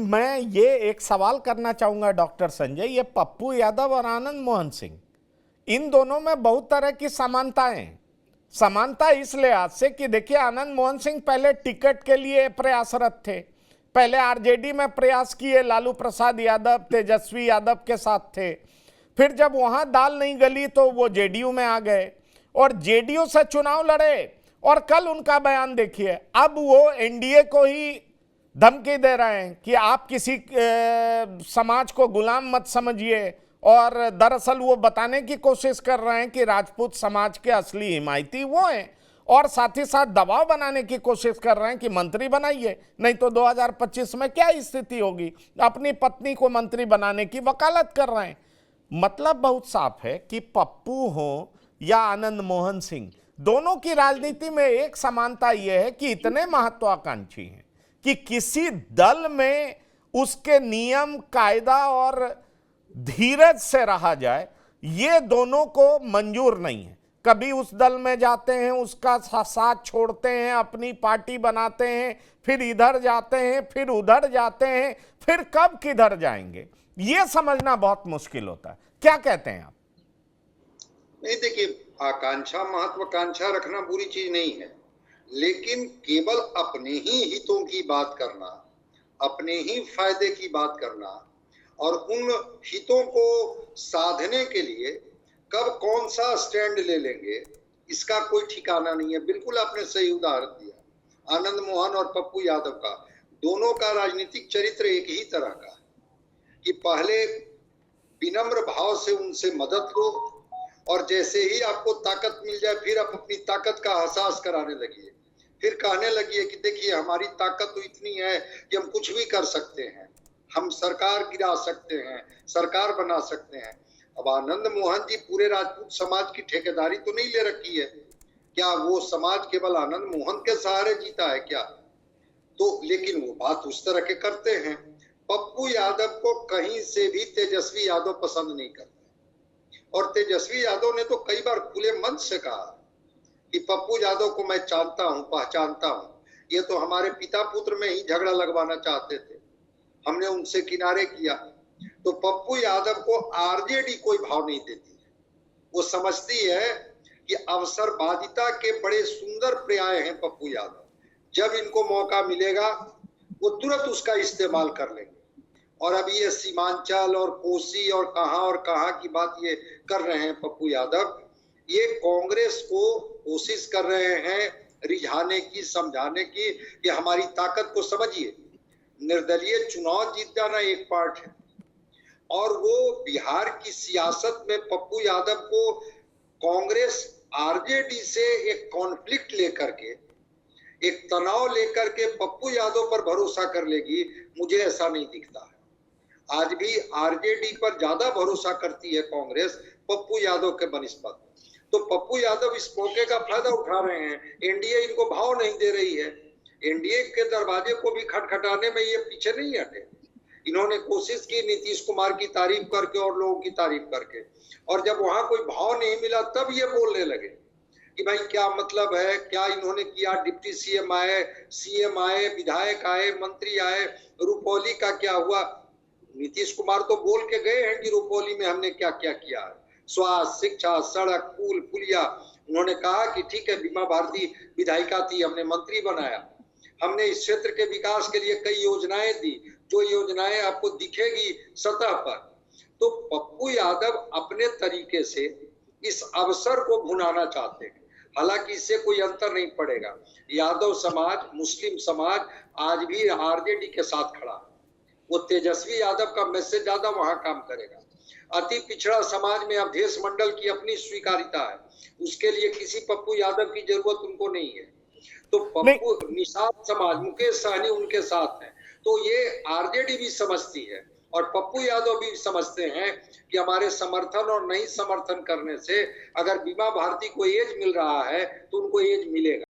मैं ये एक सवाल करना चाहूंगा डॉक्टर संजय, ये पप्पू यादव और आनंद मोहन सिंह, इन दोनों में बहुत तरह की समानताएं हैं। समानता इस लिहाज से कि देखिए, आनंद मोहन सिंह पहले टिकट के लिए प्रयासरत थे, पहले आरजेडी में प्रयास किए, लालू प्रसाद यादव तेजस्वी यादव के साथ थे। फिर जब वहां दाल नहीं गली तो वो जेडीयू में आ गए और जेडीयू से चुनाव लड़े। और कल उनका बयान देखिए, अब वो एनडीए को ही धमकी दे रहे हैं कि आप किसी समाज को गुलाम मत समझिए, और दरअसल वो बताने की कोशिश कर रहे हैं कि राजपूत समाज के असली हिमायती वो हैं, और साथ ही साथ दबाव बनाने की कोशिश कर रहे हैं कि मंत्री बनाइए, नहीं तो 2025 में क्या स्थिति होगी। अपनी पत्नी को मंत्री बनाने की वकालत कर रहे हैं। मतलब बहुत साफ है कि पप्पू हो या आनंद मोहन सिंह, दोनों की राजनीति में एक समानता यह है कि इतने महत्वाकांक्षी हैं कि किसी दल में उसके नियम कायदा और धीरज से रहा जाए, ये दोनों को मंजूर नहीं है। कभी उस दल में जाते हैं, उसका साथ छोड़ते हैं, अपनी पार्टी बनाते हैं, फिर इधर जाते हैं, फिर उधर जाते हैं, फिर कब किधर जाएंगे ये समझना बहुत मुश्किल होता है। क्या कहते हैं आप? नहीं, देखिए, आकांक्षा महत्वाकांक्षा रखना बुरी चीज नहीं है, लेकिन केवल अपने ही हितों की बात करना, अपने ही फायदे की बात करना और उन हितों को साधने के लिए कब कौन सा स्टैंड ले लेंगे, इसका कोई ठिकाना नहीं है। बिल्कुल आपने सही उदाहरण दिया आनंद मोहन और पप्पू यादव का। दोनों का राजनीतिक चरित्र एक ही तरह का कि पहले विनम्र भाव से उनसे मदद लो और जैसे ही आपको ताकत मिल जाए फिर आप अपनी ताकत का एहसास कराने लगिए, फिर कहने लगिए कि देखिए हमारी ताकत तो इतनी है कि हम कुछ भी कर सकते हैं, हम सरकार गिरा सकते हैं, सरकार बना सकते हैं। अब आनंद मोहन जी पूरे राजपूत समाज की ठेकेदारी तो नहीं ले रखी है, क्या वो समाज केवल आनंद मोहन के सहारे जीता है क्या? तो लेकिन वो बात उस तरह के करते हैं। पप्पू यादव को कहीं से भी तेजस्वी यादव पसंद नहीं करते, और तेजस्वी यादव ने तो कई बार खुले मंच से कहा कि पप्पू यादव को मैं जानता हूं, पहचानता हूं, ये तो हमारे पिता पुत्र में ही झगड़ा लगवाना चाहते थे, हमने उनसे किनारे किया। तो पप्पू यादव को आरजेडी कोई भाव नहीं देती है। वो समझती है कि अवसरवादिता के बड़े सुंदर पर्याय हैं पप्पू यादव, जब इनको मौका मिलेगा वो तुरंत उसका इस्तेमाल कर लेंगे। और अब ये सीमांचल और कोसी और कहां की बात ये कर रहे हैं पप्पू यादव, ये कांग्रेस को कोशिश कर रहे हैं रिझाने की, समझाने की कि हमारी ताकत को समझिए। निर्दलीय चुनाव जीत जाना एक पार्ट है, और वो बिहार की सियासत में पप्पू यादव को कांग्रेस आरजेडी से एक कॉन्फ्लिक्ट लेकर के, एक तनाव लेकर के पप्पू यादव पर भरोसा कर लेगी, मुझे ऐसा नहीं दिखता है। आज भी आरजेडी पर ज्यादा भरोसा करती है कांग्रेस पप्पू यादव के बनिस्पत। तो पप्पू यादव इस मौके का फायदा उठा रहे हैं। एनडीए इनको भाव नहीं दे रही है, एनडीए के दरवाजे को भी खटखटाने में ये पीछे नहीं हटे। इन्होंने कोशिश की नीतीश कुमार की तारीफ करके और लोगों की तारीफ करके, और जब वहां कोई भाव नहीं मिला तब ये बोलने लगे कि भाई क्या मतलब है, क्या इन्होंने किया, डिप्टी सीएम आए, विधायक आए, मंत्री आए, रुपौली का क्या हुआ। नीतीश कुमार तो बोल के गए हैं कि रुपौली में हमने क्या क्या किया, स्वास्थ्य, शिक्षा, सड़क, पुल पुलिया। उन्होंने कहा कि ठीक है, बीमा भारती विधायिका थी, हमने मंत्री बनाया, हमने इस क्षेत्र के विकास के लिए कई योजनाएं दी, जो योजनाएं आपको दिखेगी सतह पर। तो पप्पू यादव अपने तरीके से इस अवसर को भुनाना चाहते हैं, हालांकि इससे कोई अंतर नहीं पड़ेगा। यादव समाज, मुस्लिम समाज आज भी आरजेडी के साथ खड़ा है। वो तेजस्वी यादव का मैसेज ज्यादा वहां काम करेगा। अति पिछड़ा समाज में अवधेश मंडल की अपनी स्वीकारिता है, उसके लिए किसी पप्पू यादव की जरूरत उनको नहीं है। तो पप्पू निषाद समाज, मुकेश सहनी उनके साथ है। तो ये आरजेडी भी समझती है और पप्पू यादव भी समझते हैं कि हमारे समर्थन और नहीं समर्थन करने से अगर बीमा भारती को एज मिल रहा है तो उनको एज मिलेगा।